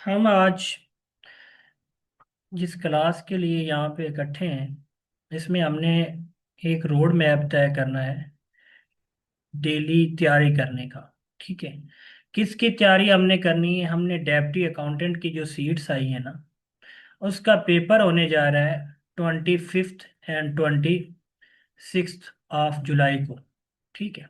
हम आज जिस क्लास के लिए यहाँ पे इकट्ठे हैं इसमें हमने एक रोड मैप तय करना है डेली तैयारी करने का। ठीक है। किसकी तैयारी हमने करनी है? हमने डेप्टी अकाउंटेंट की जो सीट्स आई है ना, उसका पेपर होने जा रहा है 25 एंड 26 जुलाई को। ठीक है।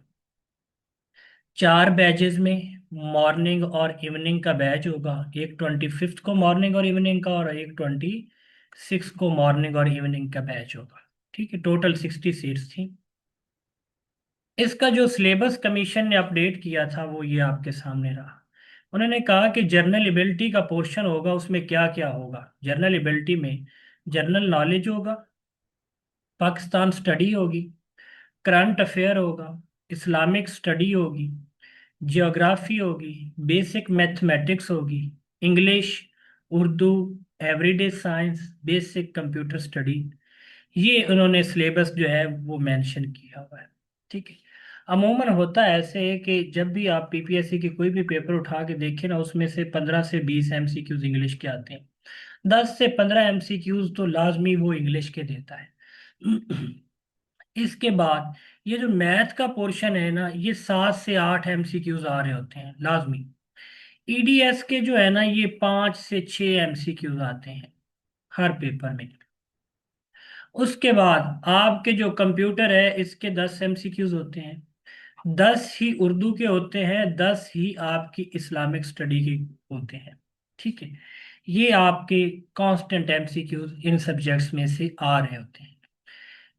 4 बैचेस में मॉर्निंग और इवनिंग का बैच होगा। एक 25 को मॉर्निंग और इवनिंग का और एक 26 को मॉर्निंग और इवनिंग का बैच होगा। ठीक है। टोटल 60 सीट्स थी। इसका जो सिलेबस कमीशन ने अपडेट किया था वो ये आपके सामने रहा। उन्होंने कहा कि जर्नल एबिलिटी का पोर्शन होगा, उसमें क्या क्या होगा। जर्नल एबिलिटी में जनरल नॉलेज होगा, पाकिस्तान स्टडी होगी, करंट अफेयर होगा, इस्लामिक स्टडी होगी, जियोग्राफी होगी, बेसिक मैथमेटिक्स होगी, English, Urdu, everyday science, basic computer study. ये उन्होंने सिलेबस जो है वो मेंशन किया हुआ है। ठीक है। अमूमन होता है ऐसे है कि जब भी आप पीपीएससी के कोई भी पेपर उठा के देखें ना, उसमें से 15 से 20 एमसीक्यूज इंग्लिश के आते हैं। 10 से 15 एमसीक्यूज तो लाजमी वो इंग्लिश के देता है। इसके बाद ये जो मैथ का पोर्शन है ना, ये 7 से 8 एमसीक्यूज आ रहे होते हैं लाजमी। ईडीएस के जो है ना, ये 5 से 6 एमसीक्यूज आते हैं हर पेपर में। उसके बाद आपके जो कंप्यूटर है इसके 10 एमसीक्यूज होते हैं। 10 ही उर्दू के होते हैं, 10 ही आपकी इस्लामिक स्टडी के होते हैं। ठीक है। ये आपके कांस्टेंट एमसीक्यूज इन सब्जेक्ट्स में से आ रहे होते हैं।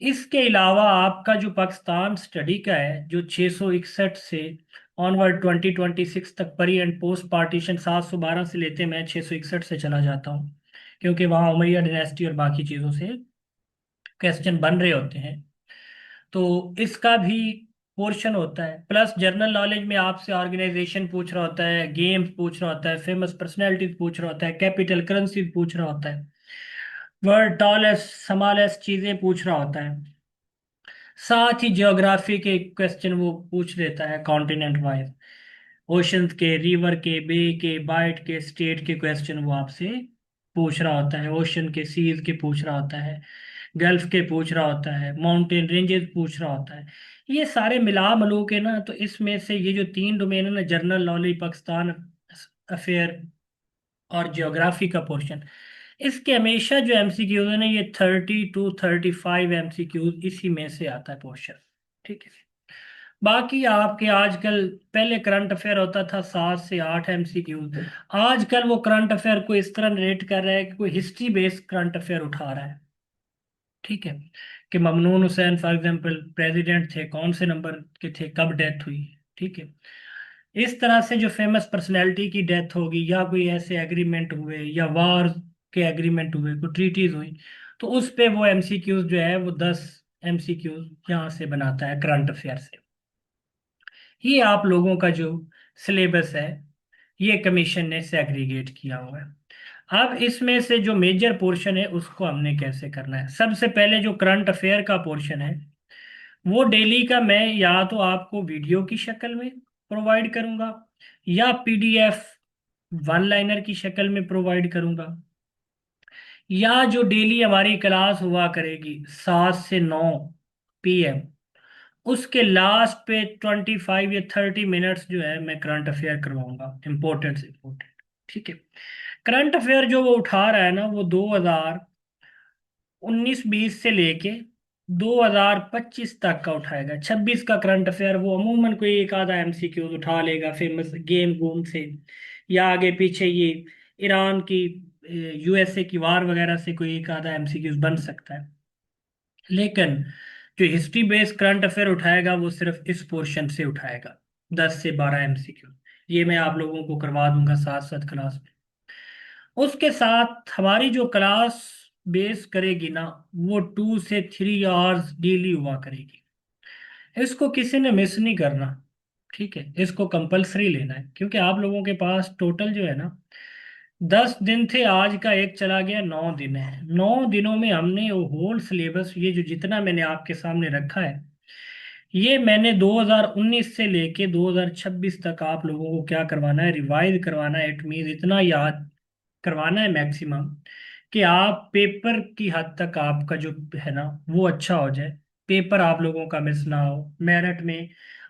इसके अलावा आपका जो पाकिस्तान स्टडी का है, जो 661 से ऑनवर्ड 2026 तक परी एंड पोस्ट पार्टीशन 712 से लेते, मैं 661 से चला जाता हूँ क्योंकि वहाँ उमैया डायनेस्टी और बाकी चीज़ों से क्वेश्चन बन रहे होते हैं। तो इसका भी पोर्शन होता है। प्लस जनरल नॉलेज में आपसे ऑर्गेनाइजेशन पूछ रहा होता है, गेम्स पूछ रहा होता है, फेमस पर्सनैलिटीज पूछ रहा होता है, कैपिटल करेंसी पूछ रहा होता है, वर्ल्ड टॉलेस्ट स्मॉलेस्ट चीज़ें पूछ रहा होता है। साथ ही ज्योग्राफी के क्वेश्चन वो पूछ लेता है कॉन्टिनेंट वाइज। ओशंस के, रिवर के, बे के, बाइट के, स्टेट के क्वेश्चन वो आपसे पूछ रहा होता है। ओशन के, सीज के पूछ रहा होता है, गल्फ के पूछ रहा होता है, माउंटेन रेंजेस पूछ रहा होता है। ये सारे मिला मलू के ना, तो इसमें से ये जो 3 डोमेन है ना, जनरल नॉलेज, पाकिस्तान अफेयर और जियोग्राफी का पोर्शन, इसके हमेशा जो एमसीक्यूज है ना, ये 30 to 35 एमसीक्यूज इसी में से आता है पोर्शन। ठीक है। बाकी आपके आजकल, पहले करंट अफेयर होता था 7 से 8 एमसीक्यूज, आजकल वो करंट अफेयर को इस तरह रेट कर रहा है कि कोई हिस्ट्री बेस्ड करंट अफेयर उठा रहा है। ठीक है। कि Mamnoon Hussain for example president थे, कौन से नंबर के थे, कब डेथ हुई। ठीक है। इस तरह से जो फेमस पर्सनैलिटी की डेथ होगी, या कोई ऐसे एग्रीमेंट हुए, या वार के एग्रीमेंट हुए, कोई ट्रीटीज हुई, तो उस पे वो एमसीक्यूज जो है वो 10 एमसीक्यूज यहाँ से बनाता है करंट अफेयर से। ये आप लोगों का जो सिलेबस है, ये कमीशन ने सेग्रीगेट किया हुआ है। अब इसमें से जो मेजर पोर्शन है उसको हमने कैसे करना है। सबसे पहले जो करंट अफेयर का पोर्शन है, वो डेली का मैं या तो आपको वीडियो की शक्ल में प्रोवाइड करूंगा, या पीडीएफ वन लाइनर की शक्ल में प्रोवाइड करूंगा, या जो डेली हमारी क्लास हुआ करेगी 7 से 9 PM, उसके लास्ट पे 25 या 30 मिनट्स जो है मैं करंट अफेयर करवाऊंगा, इंपॉर्टेंट से इंपॉर्टेंट। ठीक है। करंट अफेयर जो वो उठा रहा है ना, वो 2019-20 से लेके 2025 तक का उठाएगा। 26 का करंट अफेयर वो अमूमन कोई एक आधा एमसीक्यू उठा लेगा, फेमस गेम गूम से, या आगे पीछे ये ईरान की, यूएसए की वार वगैरह से कोई एक आधा एमसीक्यू बन सकता है। लेकिन जो हिस्ट्री बेस्ड करंट अफेयर उठाएगा वो सिर्फ इस पोर्शन से उठाएगा, 10 से 12 एमसीक्यू। ये मैं आप लोगों को करवा दूंगा साथ साथ क्लास में। उसके साथ हमारी जो क्लास बेस करेगी ना, वो 2 से 3 आवर्स डेली हुआ करेगी। इसको किसी ने मिस नहीं करना। ठीक है। इसको कंपलसरी लेना है क्योंकि आप लोगों के पास टोटल जो है ना, 10 दिन थे, आज का एक चला गया, 9 दिन है। 9 दिनों में हमने वो होल सिलेबस, ये जो जितना मैंने आपके सामने रखा है, ये मैंने 2019 से लेके 2026 तक आप लोगों को क्या करवाना है, रिवाइज करवाना है। इट मीन इतना याद करवाना है मैक्सिमम, कि आप पेपर की हद तक आपका जो है ना वो अच्छा हो जाए। पेपर आप लोगों का मिस ना हो, मेरिट में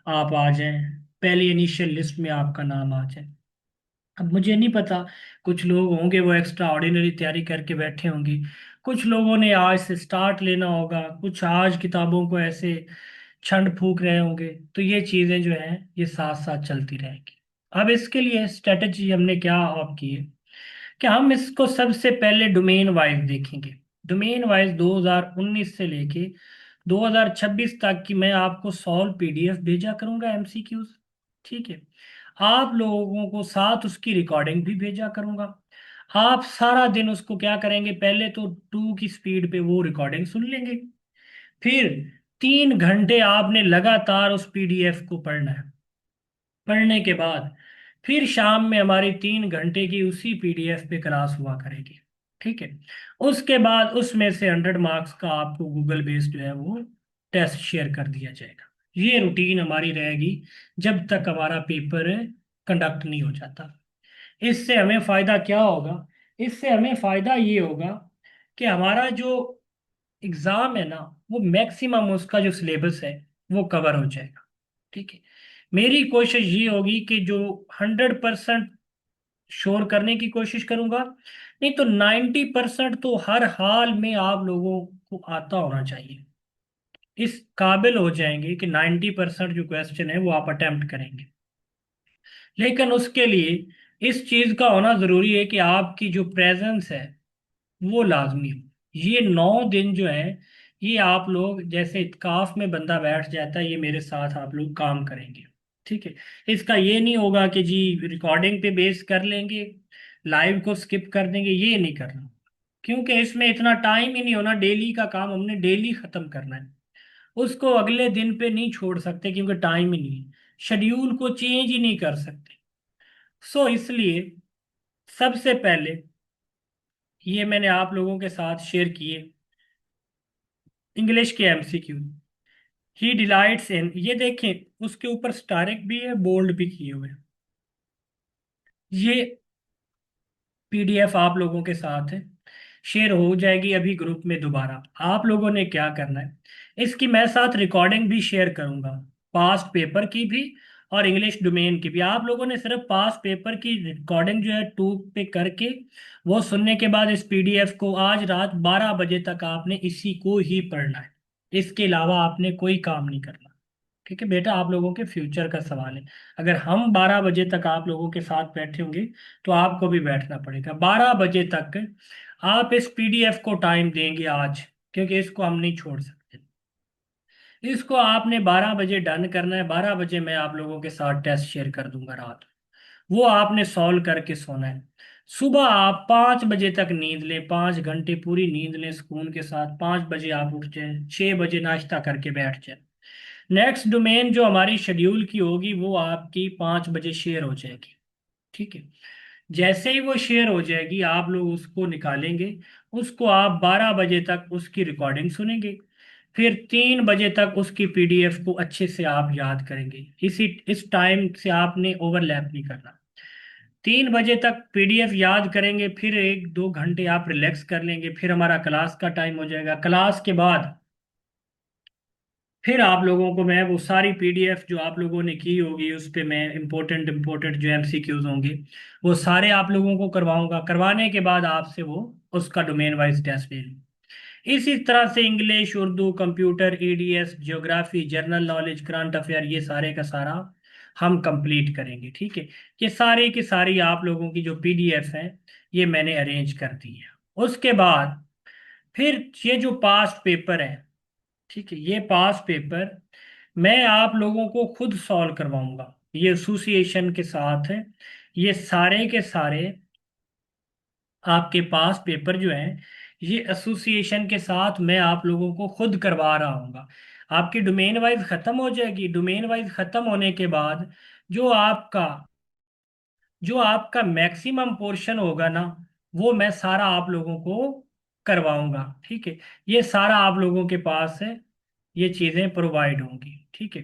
आप आ जाएं, पहली इनिशियल लिस्ट में आपका नाम आ जाए। अब मुझे नहीं पता, कुछ लोग होंगे वो एक्स्ट्रा ऑर्डिनरी तैयारी करके बैठे होंगे, कुछ लोगों ने आज से स्टार्ट लेना होगा, कुछ आज किताबों को ऐसे छंड फूक रहे होंगे। तो ये चीज़ें जो हैं ये साथ साथ चलती रहेंगी। अब इसके लिए स्ट्रेटजी हमने क्या ऑप्ट की है कि हम इसको सबसे पहले डोमेन वाइज देखेंगे। डोमेन वाइज 2019 से लेके 2026 तक की मैं आपको सॉल्व पीडीएफ भेजा करूंगा एमसीक्यूज। ठीक है, आप लोगों को साथ उसकी रिकॉर्डिंग भी भेजा करूंगा। आप सारा दिन उसको क्या करेंगे, पहले तो 2 की स्पीड पे वो रिकॉर्डिंग सुन लेंगे, फिर 3 घंटे आपने लगातार उस पीडीएफ को पढ़ना है। पढ़ने के बाद फिर शाम में हमारी 3 घंटे की उसी पीडीएफ पे क्लास हुआ करेगी। ठीक है, उसके बाद उसमें से 100 मार्क्स का आपको गूगल बेस्ड जो है वो टेस्ट शेयर कर दिया जाएगा। ये रूटीन हमारी रहेगी जब तक हमारा पेपर कंडक्ट नहीं हो जाता। इससे हमें फायदा क्या होगा, इससे हमें फायदा ये होगा कि हमारा जो एग्जाम है ना वो मैक्सिमम उसका जो सिलेबस है वो कवर हो जाएगा। ठीक है, मेरी कोशिश ये होगी कि जो 100% श्योर करने की कोशिश करूंगा, नहीं तो 90% तो हर हाल में आप लोगों को आता होना चाहिए। इस काबिल हो जाएंगे कि 90% जो क्वेश्चन है वो आप अटेम्प्ट करेंगे। लेकिन उसके लिए इस चीज का होना जरूरी है कि आपकी जो प्रेजेंस है वो लाजमी हो। ये 9 दिन जो है ये आप लोग जैसे इत्काफ में बंदा बैठ जाता है, ये मेरे साथ आप लोग काम करेंगे। ठीक है, इसका ये नहीं होगा कि जी रिकॉर्डिंग पे बेस कर लेंगे, लाइव को स्किप कर देंगे, ये नहीं करना। क्योंकि इसमें इतना टाइम ही नहीं होना, डेली का काम हमने डेली खत्म करना है। उसको अगले दिन पे नहीं छोड़ सकते क्योंकि टाइम ही नहीं है, शेड्यूल को चेंज ही नहीं कर सकते। सो इसलिए सबसे पहले ये मैंने आप लोगों के साथ शेयर किए इंग्लिश के एमसीक्यू। ही डिलाइट्स इन, ये देखें उसके ऊपर स्टारिक भी है, बोल्ड भी किए हुए हैं। ये पीडीएफ आप लोगों के साथ है, शेयर हो जाएगी अभी ग्रुप में दोबारा। आप लोगों ने क्या करना है, इसकी मैं साथ रिकॉर्डिंग भी शेयर करूंगा, पास्ट पेपर की भी और इंग्लिश डोमेन की भी। आप लोगों ने सिर्फ पास्ट पेपर की रिकॉर्डिंग जो है 2 पे करके वो सुनने के बाद इस पीडीएफ को आज रात 12 बजे तक आपने इसी को ही पढ़ना है। इसके अलावा आपने कोई काम नहीं करना। ठीक है बेटा, आप लोगों के फ्यूचर का सवाल है। अगर हम 12 बजे तक आप लोगों के साथ बैठे होंगे तो आपको भी बैठना पड़ेगा 12 बजे तक। आप इस पीडीएफ को टाइम देंगे आज, क्योंकि इसको हम नहीं छोड़ सकते। इसको आपने 12 बजे डन करना है। 12 बजे मैं आप लोगों के साथ टेस्ट शेयर कर दूंगा रात, वो आपने सॉल्व करके सोना है। सुबह आप 5 बजे तक नींद लें, 5 घंटे पूरी नींद लें सुकून के साथ। 5 बजे आप उठ जाएं, 6 बजे नाश्ता करके बैठ जाएं। नेक्स्ट डोमेन जो हमारी शेड्यूल की होगी वो आपकी 5 बजे शेयर हो जाएगी। ठीक है, जैसे ही वो शेयर हो जाएगी आप लोग उसको निकालेंगे, उसको आप 12 बजे तक उसकी रिकॉर्डिंग सुनेंगे, फिर 3 बजे तक उसकी पीडीएफ को अच्छे से आप याद करेंगे। इस टाइम से आपने ओवरलैप नहीं करना। 3 बजे तक पीडीएफ याद करेंगे, फिर 1-2 घंटे आप रिलैक्स कर लेंगे, फिर हमारा क्लास का टाइम हो जाएगा। क्लास के बाद फिर आप लोगों को मैं वो सारी पीडीएफ जो आप लोगों ने की होगी उस पे मैं इम्पोर्टेंट इम्पोर्टेंट जो एमसीक्यूज होंगे वो सारे आप लोगों को करवाऊंगा। करवाने के बाद आपसे वो उसका डोमेन वाइज टेस्ट ले लूँ। इसी तरह से English, Urdu, computer, EDS, geography, general knowledge, current affair, ये सारे का सारा हम कंप्लीट करेंगे। ठीक है, ये सारी की सारी आप लोगों की जो पीडीएफ है ये मैंने अरेंज कर दी है। उसके बाद फिर ये जो पास्ट पेपर है, ठीक है, ये पास पेपर मैं आप लोगों को खुद सॉल्व करवाऊंगा, ये एसोसिएशन के साथ है। ये सारे के सारे आपके पास पेपर जो हैं ये एसोसिएशन के साथ मैं आप लोगों को खुद करवा रहा हूँ। आपकी डोमेन वाइज खत्म हो जाएगी। डोमेन वाइज खत्म होने के बाद जो आपका जो आपका मैक्सिमम पोर्शन होगा ना वो मैं सारा आप लोगों को करवाऊंगा। ठीक है, ये सारा आप लोगों के पास है, ये चीज़ें प्रोवाइड होंगी। ठीक है,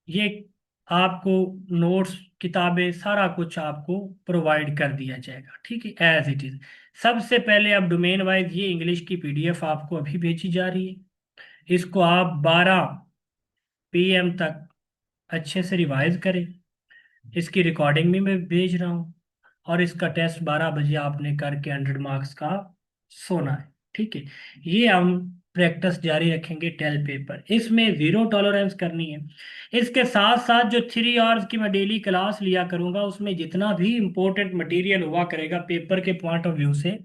ये आपको नोट्स किताबें, सारा कुछ आपको प्रोवाइड कर दिया जाएगा, ठीक है, एज इट इज। सबसे पहले अब डोमेन वाइज ये इंग्लिश की पीडीएफ आपको अभी भेजी जा रही है। इसको आप 12 PM तक अच्छे से रिवाइज करें। इसकी रिकॉर्डिंग भी मैं भेज रहा हूँ। और इसका टेस्ट 12 बजे आपने करके 100 मार्क्स का सोना है, ठीक है। ये हम प्रैक्टिस जारी रखेंगे टेल पेपर, इसमें जीरो टॉलरेंस करनी है। इसके साथ साथ जो 3 आवर्स की मैं डेली क्लास लिया करूंगा, उसमें जितना भी इंपॉर्टेंट मटेरियल हुआ करेगा पेपर के पॉइंट ऑफ व्यू से,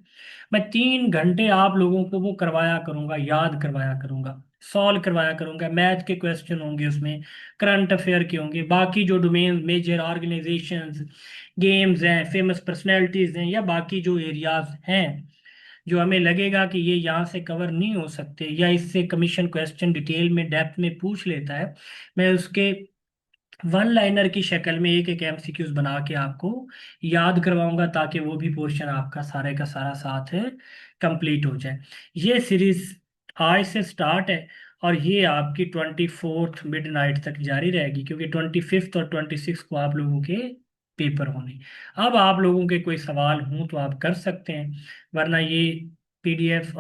मैं 3 घंटे आप लोगों को वो करवाया करूंगा, याद करवाया करूंगा, सॉल्व करवाया करूंगा। मैथ के क्वेश्चन होंगे उसमें, करंट अफेयर के होंगे, बाकी जो डोमेन मेजर ऑर्गेनाइजेशंस, गेम्स हैं, फेमस पर्सनैलिटीज हैं, या बाकी जो एरियाज हैं जो हमें लगेगा कि ये यहाँ से कवर नहीं हो सकते, या इससे कमीशन क्वेश्चन डिटेल में डेप्थ में पूछ लेता है, मैं उसके वन लाइनर की शक्ल में एक एक एमसीक्यूज बना के आपको याद करवाऊंगा, ताकि वो भी पोर्शन आपका सारे का सारा साथ है कंप्लीट हो जाए। ये सीरीज आज से स्टार्ट है, और ये आपकी 24th मिडनाइट तक जारी रहेगी, क्योंकि 25th और 26th को आप लोगों के पेपर होंगे। अब आप लोगों के कोई सवाल हों तो आप कर सकते हैं, वरना ये पीडीएफ